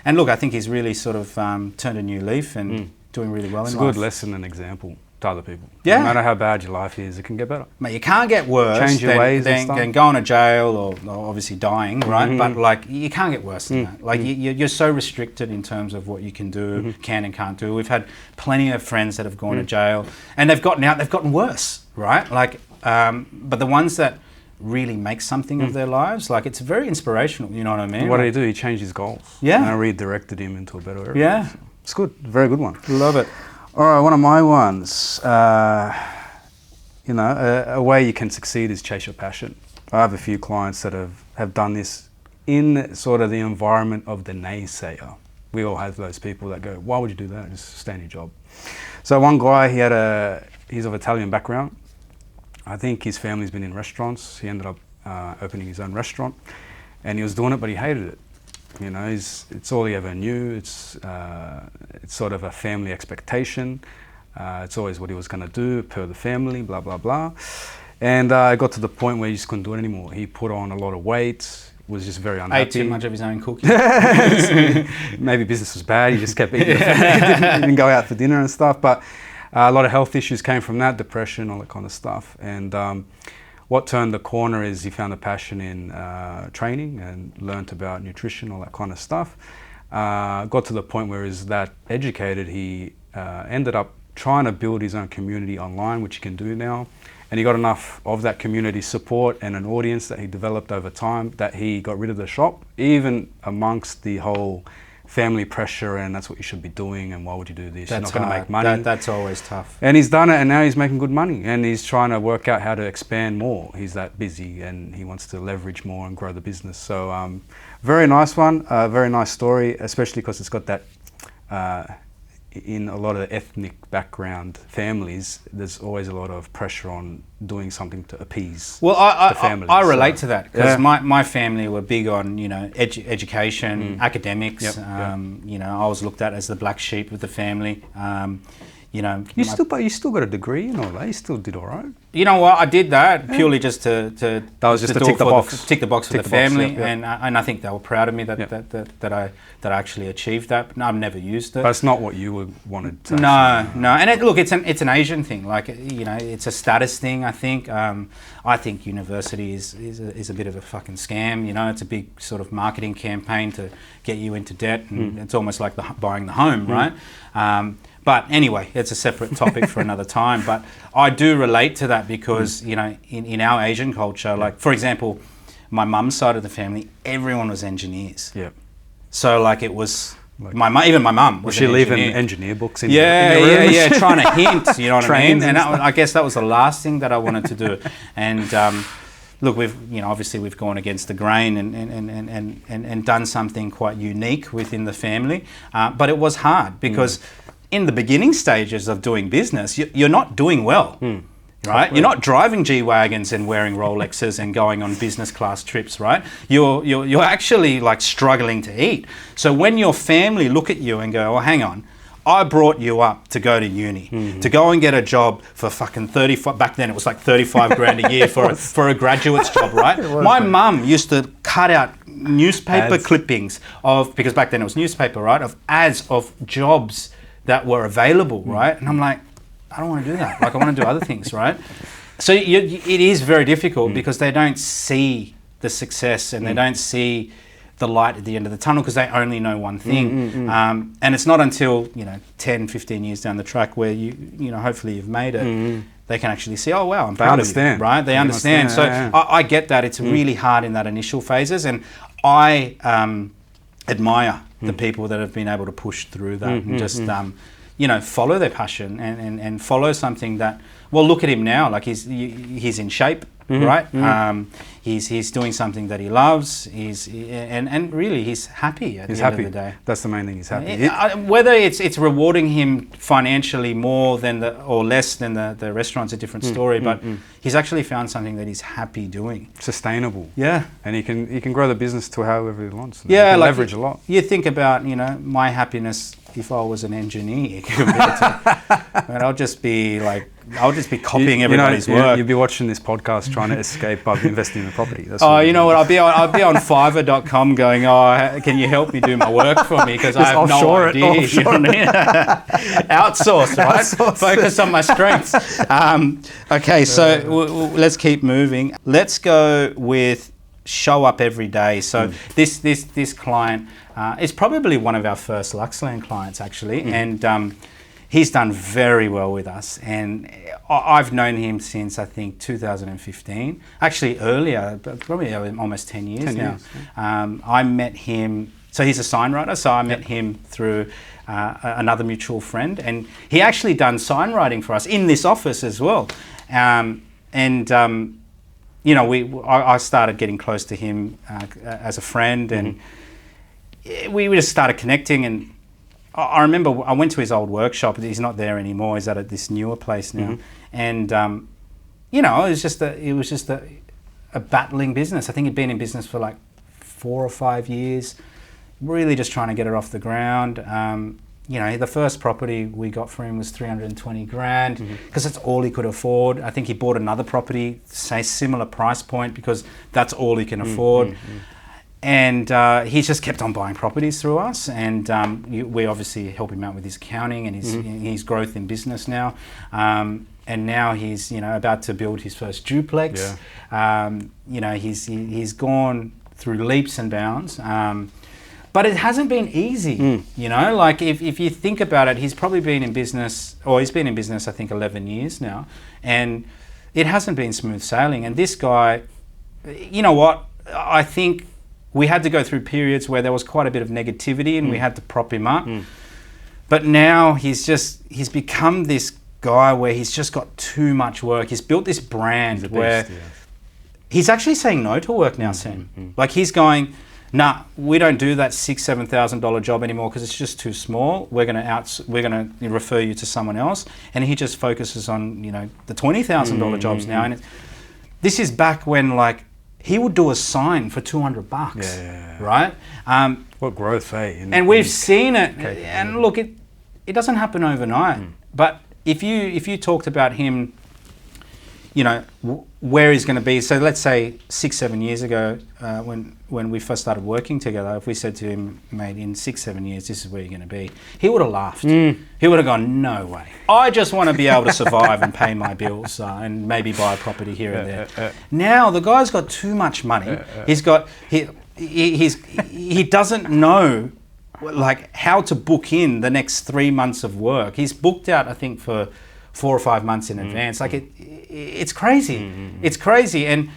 And look, I think he's really sort of turned a new leaf and doing really well in life. It's a good lesson and example to other people. Yeah. No matter how bad your life is, it can get better. Mate, you can't get worse Change your ways and stuff. than going to jail or obviously dying, right? But like, you can't get worse than that. Like, you're so restricted in terms of what you can do, can and can't do. We've had plenty of friends that have gone to jail, and they've gotten worse, right? Like, but the ones that really make something of their lives, like, it's very inspirational, you know what I mean? What did he do? He changed his goals. Yeah. And I redirected him into a better area. Yeah. So it's good. Very good one. Love it. All right, one of my ones. You know, a way you can succeed is chase your passion. I have a few clients that have done this in sort of the environment of the naysayer. We all have those people that go, why would you do that? Just stay in your job. So one guy, he's of Italian background. I think his family's been in restaurants. He ended up opening his own restaurant, and he was doing it, but he hated it. You know, it's all he ever knew. It's sort of a family expectation. It's always what he was going to do per the family, blah, blah, blah. And it got to the point where he just couldn't do it anymore. He put on a lot of weight, was just very unhappy. Ate too much of his own cooking. Maybe business was bad. He just kept eating. He didn't go out for dinner and stuff. But a lot of health issues came from that, depression, all that kind of stuff. And what turned the corner is he found a passion in training and learnt about nutrition, all that kind of stuff. Got to the point where he's that educated, he ended up trying to build his own community online, which he can do now. And he got enough of that community support and an audience that he developed over time that he got rid of the shop, even amongst the whole family pressure and that's what you should be doing and why would you do this? You're not going to make money. That's always tough. And he's done it, and now he's making good money, and he's trying to work out how to expand more. He's that busy and he wants to leverage more and grow the business. So very nice one, very nice story, especially because it's got that in a lot of ethnic background families, there's always a lot of pressure on doing something to appease the families. I relate to that because my family were big on, you know, education, academics. You know, I was looked at as the black sheep of the family. You know, you still got a degree and all that. You still did all right. You know what? I did that purely just to that was just to tick the box. Tick the box for the family, and I think they were proud of me that I actually achieved that. But no, I've never used it. But it's not what you wanted to. No. And look, it's an Asian thing. Like, you know, it's a status thing. I think. I think university is a bit of a fucking scam. You know, it's a big sort of marketing campaign to get you into debt, and it's almost like buying the home, right? But anyway, it's a separate topic for another time. But I do relate to that because, you know, in our Asian culture, like, for example, my mum's side of the family, everyone was engineers. Yeah. So, like, it was... even my mum was she leaving engineer books in the room? Trying to hint, you know what I mean? And I guess that was the last thing that I wanted to do. And... look, obviously we've gone against the grain and done something quite unique within the family. But it was hard because in the beginning stages of doing business, you're not doing well, right? You're not driving G-Wagons and wearing Rolexes and going on business class trips, right? You're actually like struggling to eat. So when your family look at you and go, oh, hang on, I brought you up to go to uni, to go and get a job for fucking 35, back then it was like 35 grand a year for a graduate's job, right? My mum used to cut out newspaper clippings because back then it was newspaper, right? Of ads of jobs that were available, right? And I'm like, I don't want to do that. Like, I want to do other things, right? So it is very difficult because they don't see the success and they don't see the light at the end of the tunnel because they only know one thing. And it's not until, 10, 15 years down the track where hopefully you've made it, they can actually see, oh wow, I'm proud of you, right? They understand. So I get that. It's really hard in that initial phases, and I admire the people that have been able to push through that and just follow their passion and follow something that, well, look at him now, like he's in shape, right? He's doing something that he loves. And really he's happy at the end of the day. That's the main thing. He's happy. Whether it's rewarding him financially more than or less than the restaurant's a different story. But he's actually found something that he's happy doing. Sustainable. Yeah. And he can grow the business to however he wants. Yeah, he can leverage a lot. You think about my happiness if I was an engineer compared to, I'll just be copying everybody's work. You'd be watching this podcast trying to escape by investing in the property. That's you know what? I'll be on Fiverr.com going, can you help me do my work for me? Because I have no idea. You know what I mean? Outsource, right? Focus on my strengths. Okay, so let's keep moving. Let's go with show up every day. So this client is probably one of our first Luxland clients actually, and he's done very well with us. And I've known him since I think 2015, actually earlier, but probably almost 10 years now. I met him. So he's a sign writer. So I met him through another mutual friend, and he actually done sign writing for us in this office as well. I started getting close to him as a friend, and we just started connecting. And I remember I went to his old workshop. He's not there anymore. He's at this newer place now. And it was just a battling business. I think he'd been in business for like 4 or 5 years, really just trying to get it off the ground. The first property we got for him was 320 grand because that's all he could afford. I think he bought another property, say similar price point, because that's all he can afford. And he's just kept on buying properties through us, and we obviously help him out with his accounting and his growth in business now. And now he's about to build his first duplex. He's gone through leaps and bounds. But it hasn't been easy, like if you think about it, he's been in business, I think 11 years now, and it hasn't been smooth sailing. And this guy, I think we had to go through periods where there was quite a bit of negativity and we had to prop him up. But now he's become this guy where he's just got too much work. He's built this brand where he's actually saying no to work now, Sam. Like he's going, nah, we don't do that $6,000-$7,000 job anymore because it's just too small. We're gonna refer you to someone else, and he just focuses on the $20,000 jobs now. And this is back when he would do a sign for $200, right? What growth, eh? And we've seen it. And look, it doesn't happen overnight. But if you talked about him, where he's going to be. So let's say 6-7 years ago, when we first started working together, if we said to him, mate, in 6-7 years, this is where you're going to be, he would have laughed. He would have gone, no way. I just want to be able to survive and pay my bills and maybe buy a property here and there. Now the guy's got too much money. He doesn't know how to book in the next 3 months of work. He's booked out, I think, for 4 or 5 months in advance. It's crazy. It's crazy. And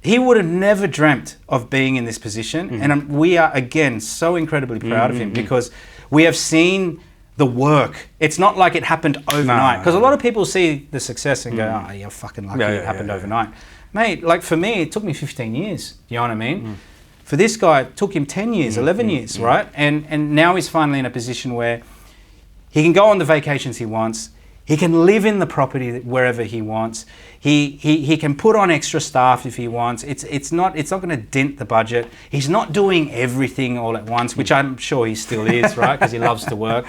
he would have never dreamt of being in this position. And we are, again, so incredibly proud of him because we have seen the work. It's not like it happened overnight. Because a lot of people see the success and go, oh, you're fucking lucky it happened overnight. Mate, for me, it took me 15 years. You know what I mean? For this guy, it took him 10 years, 11 years, right? And now he's finally in a position where he can go on the vacations he wants. He can live in the property wherever he wants. He can put on extra staff if he wants. It's not going to dent the budget. He's not doing everything all at once, which I'm sure he still is, right? Because he loves to work.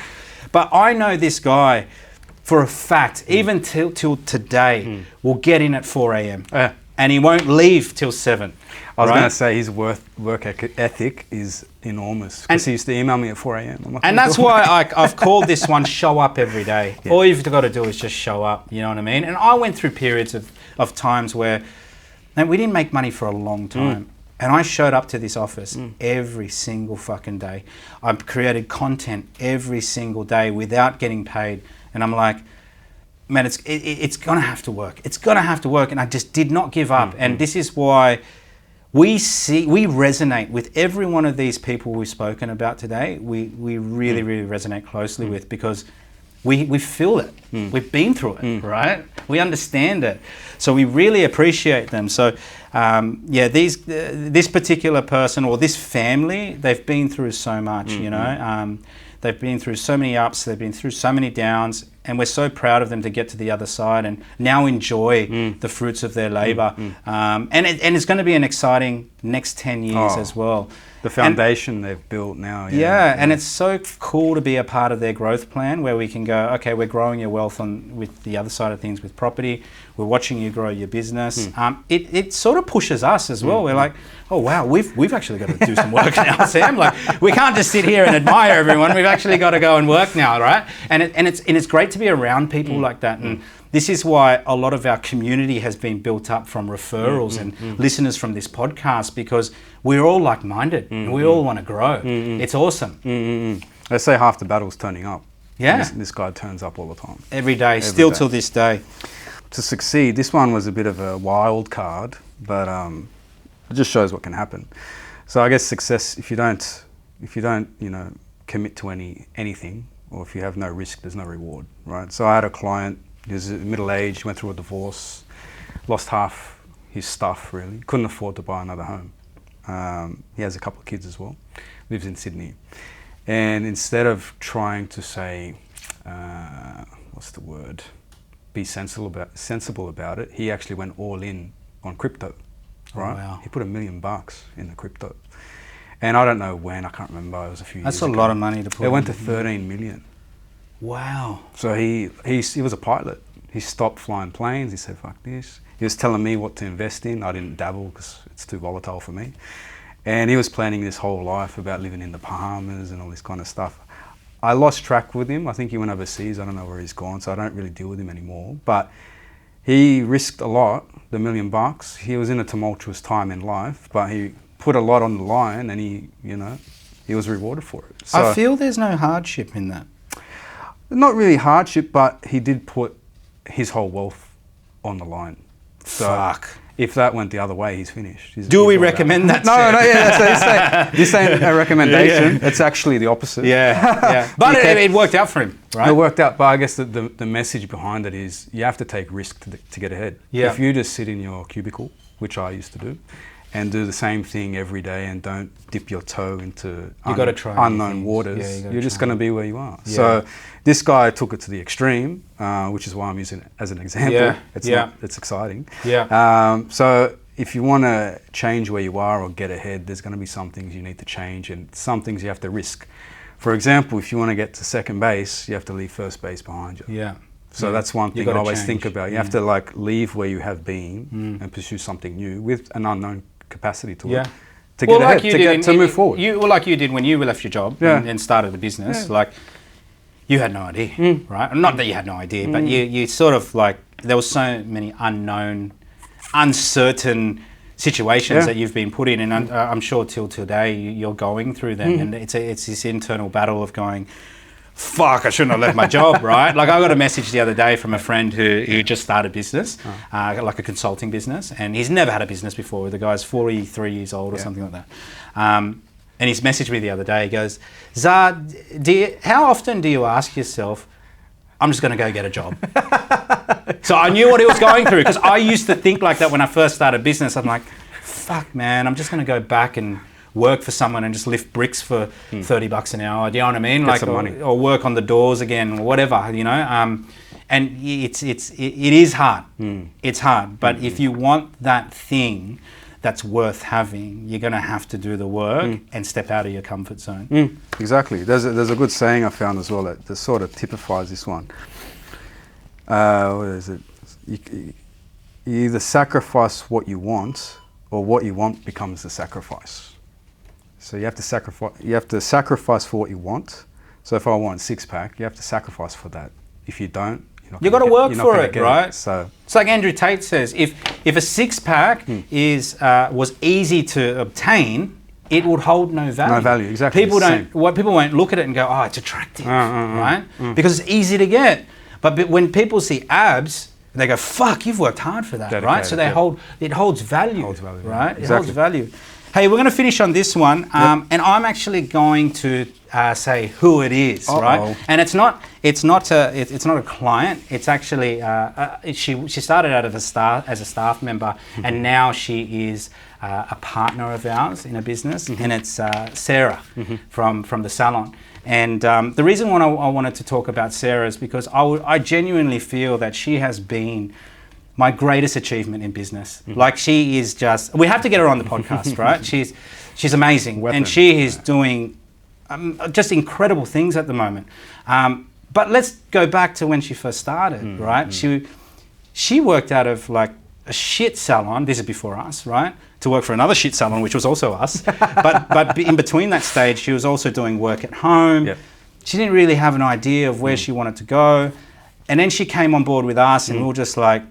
But I know this guy for a fact, even till today, will get in at 4 a.m. And he won't leave till 7. I was going to say his work ethic is enormous because he used to email me at 4 a.m. And that's why I've called this one show up every day. All you've got to do is just show up, you know what I mean? And I went through periods of times where we didn't make money for a long time. And I showed up to this office every single fucking day. I created content every single day without getting paid. And I'm like, man, it's gonna have to work. It's gonna have to work. And I just did not give up. And this is why we resonate with every one of these people we've spoken about today. We really, really resonate closely with, because we feel it. We've been through it, right? We understand it. So we really appreciate them. So this particular person or this family, they've been through so much, you know. They've been through so many ups, they've been through so many downs, and we're so proud of them to get to the other side and now enjoy the fruits of their labour. And it's going to be an exciting next 10 years as well. The foundation they've built now. And it's so cool to be a part of their growth plan, where we can go, okay, we're growing your wealth with the other side of things with property. We're watching you grow your business. It sort of pushes us as well. We're like, oh wow, we've actually got to do some work now, Sam. Like, we can't just sit here and admire everyone. We've actually got to go and work now, right? And it's great to be around people like that. And this is why a lot of our community has been built up from referrals and listeners from this podcast, because we're all like-minded and we all want to grow. It's awesome. They say half the battle's turning up. Yeah. This guy turns up all the time. Every day, still till this day. To succeed, this one was a bit of a wild card, but it just shows what can happen. So I guess success, if you don't, commit to anything, or if you have no risk, there's no reward, right? So I had a client. He was middle-aged, went through a divorce, lost half his stuff, really. Couldn't afford to buy another home. He has a couple of kids as well, lives in Sydney. And instead of trying to say, be sensible about it, he actually went all in on crypto, right? Oh, wow. He put $1 million in the crypto. And I don't know when, I can't remember, it was a few years ago. That's a lot of money to put. It went to 13 million. Wow. So he was a pilot. He stopped flying planes. He said, fuck this. He was telling me what to invest in. I didn't dabble because it's too volatile for me. And he was planning this whole life about living in the Bahamas and all this kind of stuff. I lost track with him. I think he went overseas. I don't know where he's gone, so I don't really deal with him anymore. But he risked a lot, the $1 million. He was in a tumultuous time in life, but he put a lot on the line, and he was rewarded for it. So, I feel there's no hardship in that. Not really hardship, but he did put his whole wealth on the line. So Fuck. If that went the other way, he's finished. Do we recommend that? No, this ain't a recommendation. Yeah. It's actually the opposite. Yeah. But it worked out for him, right? It worked out, but I guess the message behind it is you have to take risk to get ahead. Yeah. If you just sit in your cubicle, which I used to do, and do the same thing every day and don't dip your toe into unknown waters, you're just going to be where you are. Yeah. So this guy took it to the extreme, which is why I'm using it as an example. It's exciting. Yeah. So if you want to change where you are or get ahead, there's going to be some things you need to change and some things you have to risk. For example, if you want to get to second base, you have to leave first base behind you. Yeah. So that's one thing I always think about. You have to leave where you have been and pursue something new with an unknown capacity to it to get ahead, to move forward. Like you did when you left your job and started a business. Yeah. Like, you had no idea, right? Not that you had no idea, but you sort of there was so many uncertain situations that you've been put in, and I'm sure till today you're going through them, and it's this internal battle of going, fuck, I shouldn't have left my job, right? Like, I got a message the other day from a friend who just started business, like a consulting business, and he's never had a business before. The guy's 43 years old or something like that. And he's messaged me the other day. He goes, Zah, how often do you ask yourself, I'm just going to go get a job? So I knew what he was going through, because I used to think like that when I first started business. I'm like, fuck, man, I'm just going to go back and work for someone and just lift bricks for $30 an hour. Do you know what I mean? Get some money. Or work on the doors again, or whatever, And it is hard. It's hard. But if you want that thing that's worth having, you're going to have to do the work and step out of your comfort zone. Exactly. There's a good saying I found as well that sort of typifies this one. What is it? You either sacrifice what you want, or what you want becomes the sacrifice. So you have to sacrifice for what you want. So if I want a six-pack, you have to sacrifice for that. If you don't, You got to work for it, right? So it's like Andrew Tate says, if a six-pack was easy to obtain, it would hold no value. No value, exactly. People won't look at it and go, oh, it's attractive, right? Because it's easy to get. But when people see abs, they go, fuck, you've worked hard for that, right? So it holds value, right? Exactly. It holds value. Hey, we're going to finish on this one, and I'm actually going to say who it is, right? And it's not a client. It's actually she started out as a staff member, and now she is a partner of ours in a business, and it's Sarah from the salon. And the reason why I wanted to talk about Sarah is because I genuinely feel that she has been my greatest achievement in business. Like, she is just, we have to get her on the podcast, right? She's amazing. And she is doing just incredible things at the moment. But let's go back to when she first started, right? She worked out of like a shit salon, this is before us, right? To work for another shit salon, which was also us. but in between that stage, she was also doing work at home. Yep. She didn't really have an idea of where she wanted to go. And then she came on board with us, and we were just like,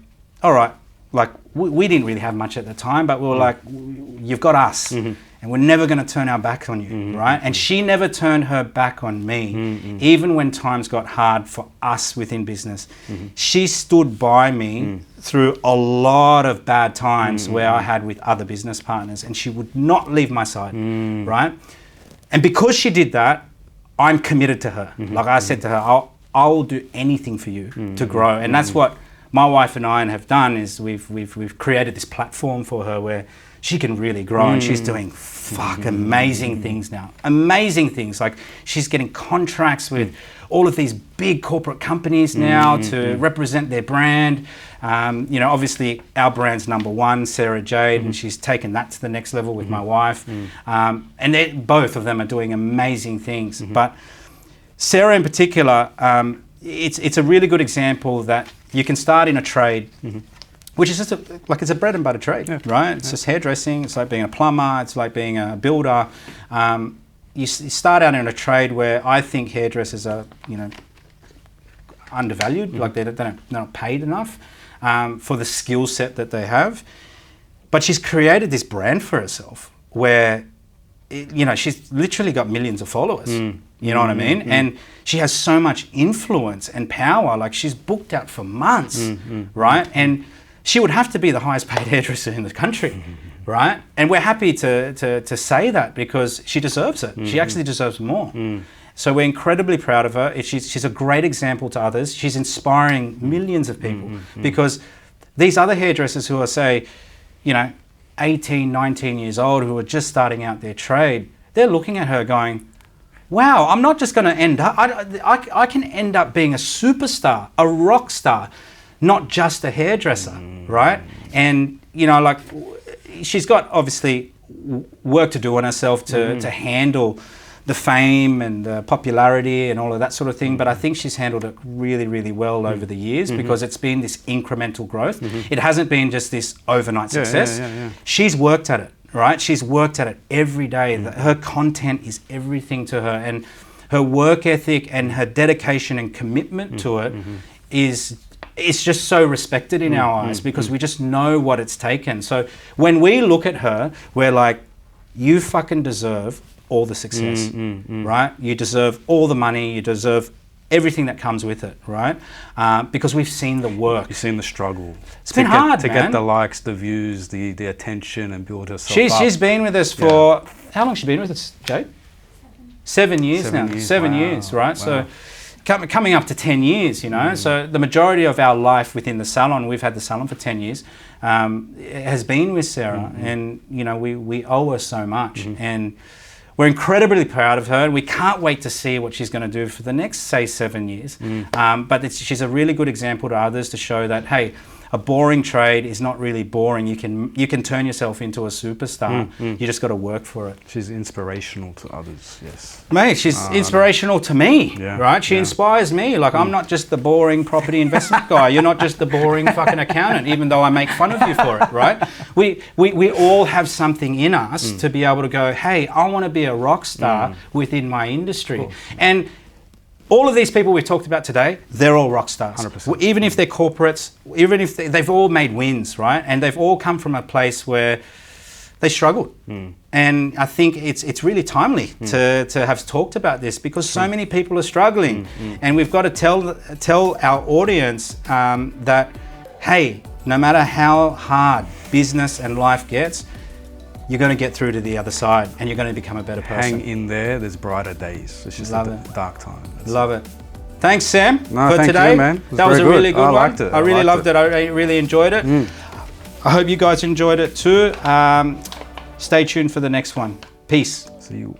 all right, like we didn't really have much at the time, but we were like, you've got us, and we're never going to turn our back on you, right? And she never turned her back on me, even when times got hard for us within business. She stood by me through a lot of bad times where I had with other business partners, and she would not leave my side, right? And because she did that, I'm committed to her. Like I said to her, I will do anything for you to grow, and that's what my wife and I have done. Is we've created this platform for her where she can really grow, and she's doing amazing things now. Amazing things. Like, she's getting contracts with all of these big corporate companies now to represent their brand. Obviously our brand's number one, Sarah Jade, and she's taken that to the next level with my wife. And both of them are doing amazing things. But Sarah in particular, it's a really good example that you can start in a trade, which is just it's a bread and butter trade, right? It's just hairdressing. It's like being a plumber. It's like being a builder. You start out in a trade where I think hairdressers are, undervalued. Like they're not paid enough for the skill set that they have. But she's created this brand for herself where, she's literally got millions of followers. You know what I mean? And she has so much influence and power. Like, she's booked out for months, right? And she would have to be the highest paid hairdresser in the country, right? And we're happy to say that because she deserves it. She actually deserves more. So we're incredibly proud of her. She's a great example to others. She's inspiring millions of people because these other hairdressers who are, say, 18, 19 years old, who are just starting out their trade, they're looking at her going, wow, I'm not just going to end up, I can end up being a superstar, a rock star, not just a hairdresser, right? And, she's got obviously work to do on herself to handle the fame and the popularity and all of that sort of thing. But I think she's handled it really, really well over the years because it's been this incremental growth. It hasn't been just this overnight success. She's worked at it. Right? She's worked at it every day. Her content is everything to her, and her work ethic and her dedication and commitment to it it's just so respected in our eyes because we just know what it's taken. So when we look at her, we're like, you fucking deserve all the success, right? You deserve all the money. You deserve everything that comes with it, right? Because we've seen the work. You've seen the struggle. It's been hard, to get the likes, the views, the attention, and build herself up. She's been with us for, how long has she been with us, Jade? 7 years now. 7 years, right? Wow. So coming up to 10 years, So the majority of our life within the salon, we've had the salon for 10 years, has been with Sarah. And, we owe her so much. And we're incredibly proud of her, and we can't wait to see what she's going to do for the next, say, 7 years. But she's a really good example to others to show that, hey, a boring trade is not really boring. You can turn yourself into a superstar. You just got to work for it. She's inspirational to others, yes. Mate, she's inspirational to me, right? She inspires me. Like, I'm not just the boring property investment guy. You're not just the boring fucking accountant, even though I make fun of you for it, right? We all have something in us to be able to go, hey, I want to be a rock star within my industry. And all of these people we've talked about today, they're all rock stars. 100%. Even if they're corporates, even if they've all made wins, right? And they've all come from a place where they struggled. And I think it's really timely to have talked about this, because so many people are struggling. And we've got to tell our audience that, hey, no matter how hard business and life gets, you're going to get through to the other side and you're going to become a better person. Hang in there, there's brighter days. It's just a dark time. Love it. Thanks, Sam, for thank today. you, man. That was a really good one. I liked it. I really loved it. I really enjoyed it. I hope you guys enjoyed it too. Stay tuned for the next one. Peace. See you.